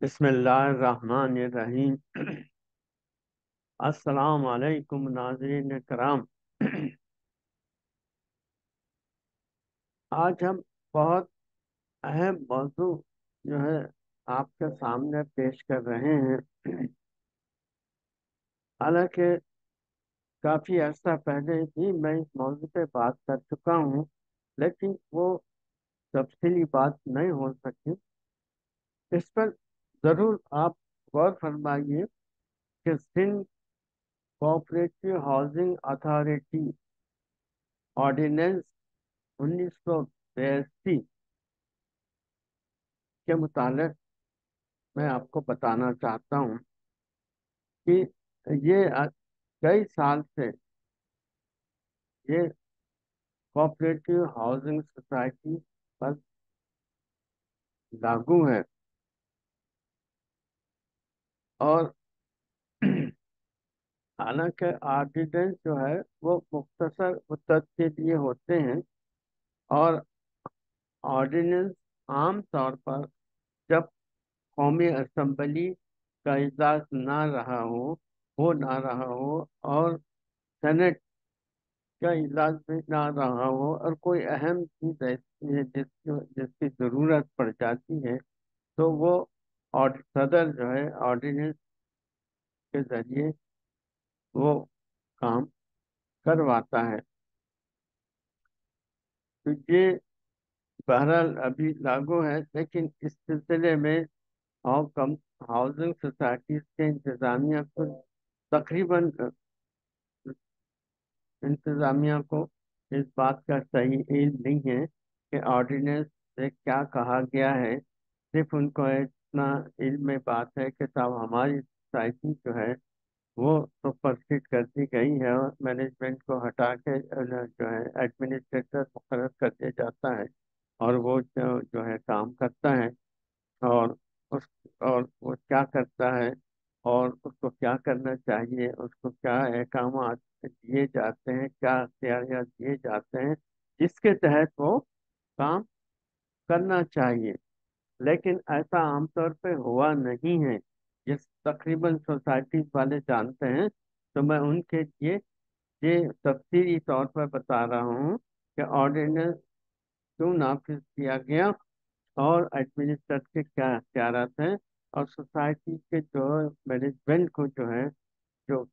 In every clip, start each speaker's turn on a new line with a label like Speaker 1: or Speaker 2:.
Speaker 1: بسم اللہ الرحمن الرحیم۔ السلام علیکم ناظرین کرام۔ آج ہم بہت اہم موضوع جو ہے آپ کے سامنے پیش کر رہے ہیں۔ حالانکہ کافی عرصہ پہلے بھی میں اس موضوع پہ بات کر چکا ہوں، لیکن وہ تفصیلی بات نہیں ہو سکی۔ اس پر ضرور آپ غور فرمائیے کہ Sindh cooperative housing authority ordinance 1982 کے متعلق میں آپ کو بتانا چاہتا ہوں کہ یہ کئی سال سے یہ کوآپریٹو ہاؤسنگ سوسائٹی پر لاگو ہے، اور حالانکہ آرڈیننس جو ہے وہ مختصر مدت کے لیے ہوتے ہیں، اور آرڈیننس عام طور پر جب قومی اسمبلی کا اجلاس نہ رہا ہو اور سینٹ کا اجلاس بھی نہ رہا ہو اور کوئی اہم چیز ایسی ہے جس کی ضرورت پڑ جاتی ہے، تو وہ صدر جو ہے آرڈیننس کے ذریعے وہ کام کرواتا ہے۔ تو یہ بہرحال ابھی لاگو ہے، لیکن اس سلسلے میں ہاؤسنگ سوسائٹیز کے تقریباً انتظامیہ کو اس بات کا صحیح علم نہیں ہے کہ آرڈیننس سے کیا کہا گیا ہے۔ صرف ان کو اتنا علم میں بات ہے کہ صاحب ہماری سوسائٹی جو ہے وہ سپرسیڈ کر دی گئی ہے، اور مینجمنٹ کو ہٹا کے جو ہے ایڈمنسٹریٹر مقرر کر دیا جاتا ہے، اور وہ جو ہے کام کرتا ہے، اور اس اور وہ کیا کرتا ہے اور اس کو کیا کرنا چاہیے، اس کو کیا احکامات دیے جاتے ہیں، کیا اختیارات دیے جاتے ہیں جس کے تحت وہ کام کرنا چاہیے۔ لیکن ایسا عام طور پہ ہوا نہیں ہے، جس تقریباً سوسائٹیز والے جانتے ہیں، تو میں ان کے لیے یہ تفصیلی طور پر بتا رہا ہوں کہ آرڈیننس کیوں نافذ کیا گیا، اور ایڈمنسٹریٹ کے کیا اختیارات ہیں، اور سوسائٹی کے جو مینجمنٹ کو جو ہے جو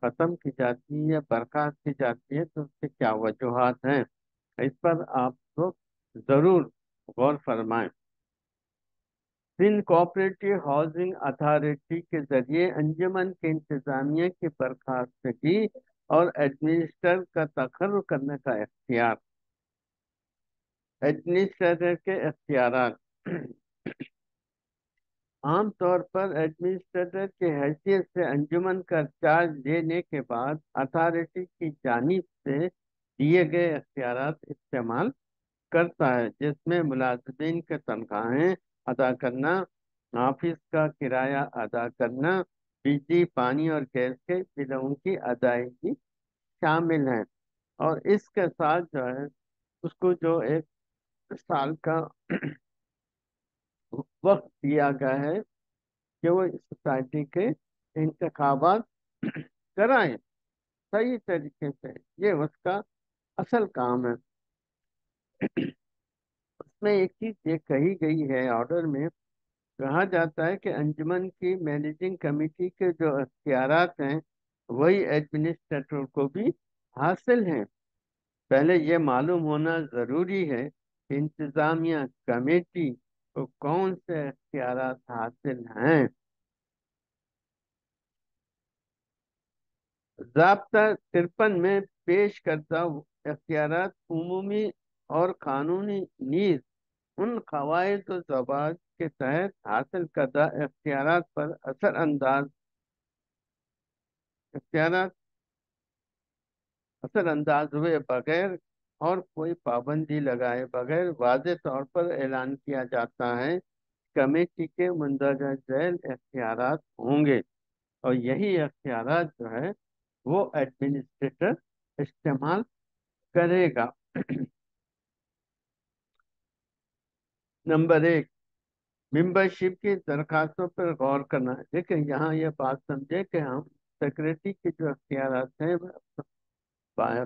Speaker 1: ختم کی جاتی ہے یا برخاست کی جاتی ہے، تو اس کے کیا وجوہات ہیں۔ اس پر آپ کو ضرور غور فرمائیں۔ سندھ کوآپریٹو ہاؤسنگ اتھارٹی کے ذریعے انجمن کے انتظامیہ کی برخاستگی اور ایڈمنسٹر کا تقرر کرنے کا اختیار۔ ایڈمنسٹریٹر کے اختیارات عام طور پر ایڈمنسٹریٹر کی حیثیت سے انجمن کا چارج لینے کے بعد اتھارٹی کی جانب سے دیے گئے اختیارات استعمال کرتا ہے، جس میں ملازمین کے تنخواہیں ادا کرنا، آفس کا کرایہ ادا کرنا، بجلی، پانی اور گیس کے بلوں کی ادائیگی شامل ہے۔ اور اس کے ساتھ جو ہے اس کو جو 1 سال کا وقت دیا گیا ہے کہ وہ اس سوسائٹی کے انتخابات کرائیں صحیح طریقے سے۔ یہ اس کا اصل کام ہے۔ اس میں ایک چیز یہ کہی گئی ہے، آرڈر میں کہا جاتا ہے کہ انجمن کی مینیجنگ کمیٹی کے جو اختیارات ہیں وہی ایڈمنسٹریٹر کو بھی حاصل ہیں۔ پہلے یہ معلوم ہونا ضروری ہے کہ انتظامیہ کمیٹی کو کون سے اختیارات حاصل ہیں۔ ضابطہ 53 میں پیش کردہ اختیارات عمومی اور قانونی نیز ان قواعد و ضوابط کے تحت حاصل کردہ اختیارات اثر انداز ہوئے بغیر اور کوئی پابندی لگائے بغیر واضح طور پر اعلان کیا جاتا ہے۔ کمیٹی کے مندرجہ ذیل اختیارات ہوں گے، اور یہی اختیارات جو ہے وہ ایڈمنسٹریٹر استعمال کرے گا۔ نمبر 1، ممبرشپ کی درخواستوں پر غور کرنا، لیکن یہاں یہ بات سمجھے کہ ہم سیکریٹری کے جو اختیارات ہیں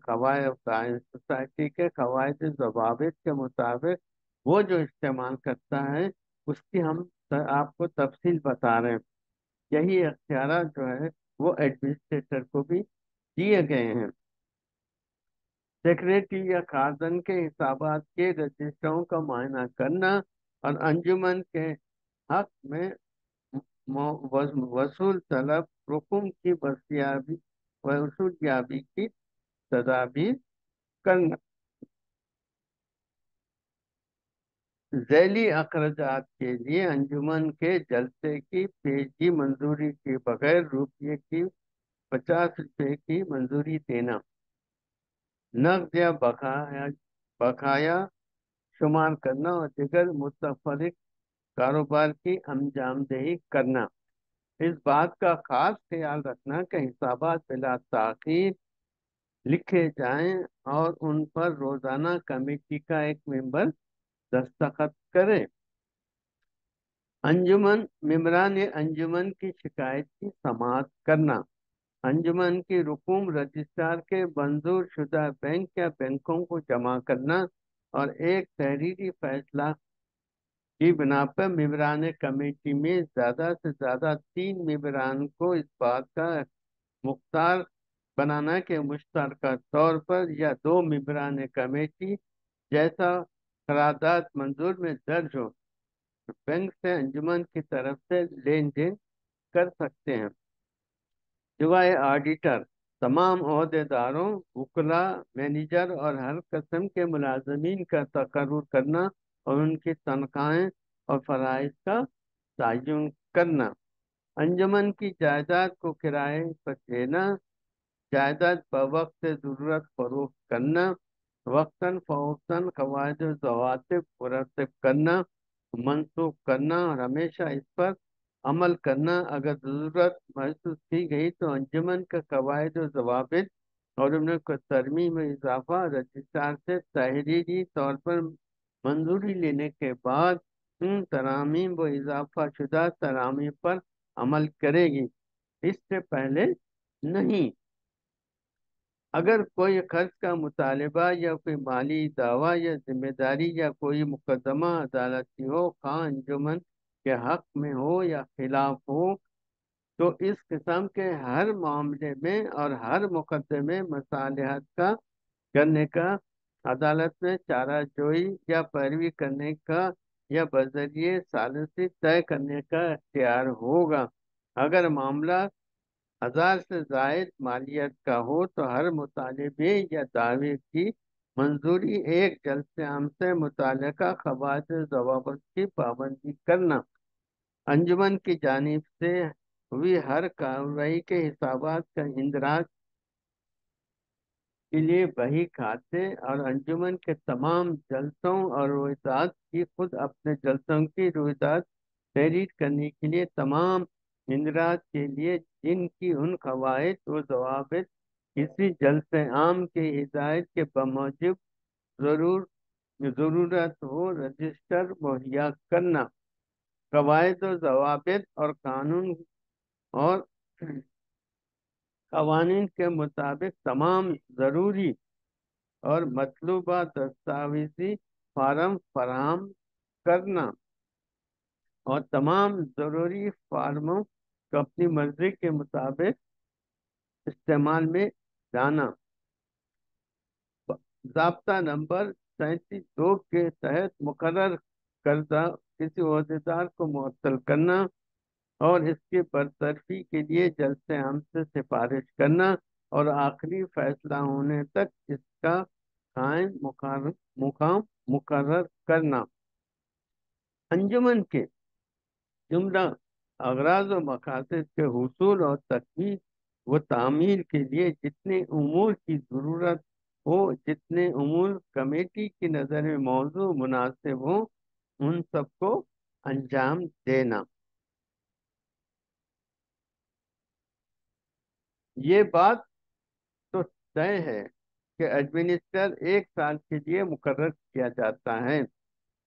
Speaker 1: قواعد سوسائٹی کے قواعد ضوابط کے مطابق وہ جو استعمال کرتا ہے اس کی ہم آپ کو تفصیل بتا رہے ہیں۔ یہی اختیارات جو ہے وہ ایڈمنسٹریٹر کو بھی دیے گئے ہیں۔ سیکریٹری یا خازن کے حسابات کے رجسٹروں کا معائنہ کرنا اور انجمن کے حق میں وصول طلب رقوم کی وصول یابی کی تدابیر کرنا۔ ذیلی اخراجات کے لیے انجمن کے جلسے کی پیشگی منظوری کے بغیر روپیے کی 50 روپے کی منظوری دینا۔ نقد یا بقایا شمار کرنا اور دیگر متفرق کاروبار کی انجام دہی کرنا۔ اس بات کا خاص خیال رکھنا کہ حسابات بلا تاخیر لکھے جائیں اور ان پر روزانہ کمیٹی کا ایک ممبر دستخط کرے۔ ممبران انجمن کی شکایت کی سماعت کرنا۔ انجمن کی رقوم رجسٹرار کے منظور شدہ بینک یا بینکوں کو جمع کرنا اور ایک تحریری فیصلہ کی بنا پر ممبران کمیٹی میں زیادہ سے زیادہ 3 ممبران کو اس بات کا مختار بنانا کہ مشترکہ طور پر یا 2 ممبران کمیٹی جیسا قرارداد منظور میں درج ہو بینک سے انجمن کی طرف سے لین دین کر سکتے ہیں۔ سوائے آڈیٹر، تمام عہدے داروں، وکلاء، مینیجر اور ہر قسم کے ملازمین کا تقرر کرنا اور ان کی تنخواہیں اور فرائض کا تعین کرنا۔ انجمن کی جائیداد کو کرائے پر دینا، جائیداد بوقت ضرورت فروخت کرنا، وقتاً فوقتاً قواعد و ضوابط مرتب کرنا، منسوخ کرنا اور ہمیشہ اس پر عمل کرنا۔ اگر ضرورت محسوس کی گئی تو انجمن کے قواعد و ضوابط اور ان کو ترمیم و اضافہ رجسٹرار سے تحریری طور پر منظوری لینے کے بعد ان ترامیم و اضافہ شدہ ترامیم پر عمل کرے گی، اس سے پہلے نہیں۔ اگر کوئی خرچ کا مطالبہ یا کوئی مالی دعویٰ یا ذمہ داری یا کوئی مقدمہ عدالتی ہو، خواہ انجمن کے حق میں ہو یا خلاف ہو، تو اس قسم کے ہر معاملے میں اور ہر مقدمے مصالحت کا کرنے کا، عدالت میں چارہ جوئی یا پیروی کرنے کا یا بذریعہ ثالثی طے کرنے کا اختیار ہوگا۔ اگر معاملہ 1000 سے زائد مالیت کا ہو تو ہر مطالبے یا دعوے کی منظوری ایک جلسہ عام سے متعلقہ قواعد و ضوابط کی پابندی کرنا۔ انجمن کی جانب سے ہوئی ہر کارروائی کے حسابات کا اندراج کے لیے بہی کھاتے اور انجمن کے تمام جلسوں اور رویداد کی خود اپنے جلسوں کی رویداد تحریر کرنے کے لیے تمام اندراج کے لیے جن کی ان قواعد و ضوابط کسی جلسہ عام کی ہدایت کے بموجب ضرورت ہو رجسٹر مہیا کرنا۔ قواعد و ضوابط اور اور قوانین کے مطابق تمام ضروری اور مطلوبہ دستاویزی فارم فراہم کرنا اور تمام ضروری فارموں کو اپنی مرضی کے مطابق استعمال میں لانا۔ ضابطہ نمبر 37(2) کے تحت مقرر کردہ کسی عہدیدار کو معطل کرنا اور اس کی برطرفی کے لیے جلسہ عام سے سفارش کرنا اور آخری فیصلہ ہونے تک اس کا قائم مقام مقرر کرنا۔ انجمن کے جملہ اغراض و مقاصد کے حصول اور تکمیل و تعمیل کے لیے جتنے امور کی ضرورت ہو، جتنے امور کمیٹی کی نظر میں موضوع مناسب ہوں، ان سب کو انجام دینا۔ یہ بات تو طے ہے کہ ایڈمنسٹر 1 سال کے لیے مقرر کیا جاتا ہے۔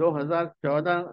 Speaker 1: 2014